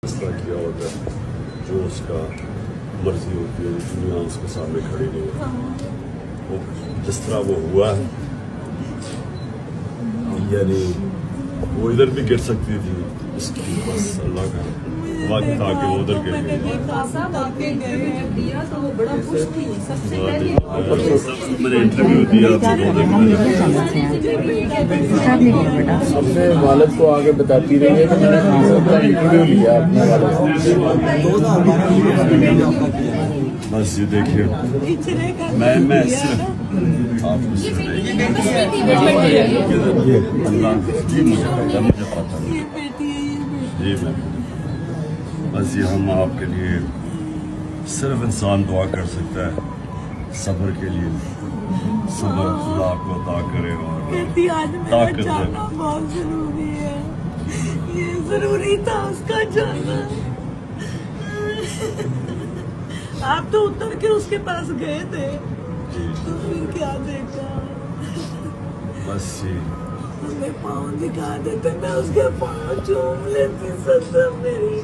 اس طرح کیا ہوتا ہے جو اس کا مرضی ہوتی ہے، دنیا اس کے سامنے کھڑی نہیں ہوتی. وہ جس طرح وہ ہوا ہے، یعنی وہ ادھر بھی گر سکتی تھی، اس کی بس اللہ کا وقت تھا کہ وہ ادھر گر گئی. میں نے انٹرویو دیا اپنے والد کو آگے بتاتی رہی ہے کہ میں نے انٹرویو لیا اپنے والد کو. بس یہ دیکھیے، میں صرف آپ کو مجھے پتا نہیں جی، میں بس یہ ہم آپ کے لیے صرف انسان دعا کر سکتا ہے صبر کے لیے. صبر خدا کو عطا کرے اور طاقت دے. بہت ضروری ہے، یہ ضروری تھا اس کا جانا. آپ تو اتر کے اس کے پاس گئے تھے جی تو پھر کیا دیکھا؟ بس یہ ہمیں پاؤں دکھا دیتے، میں اس کے پاؤں چوم لیتی. سب میری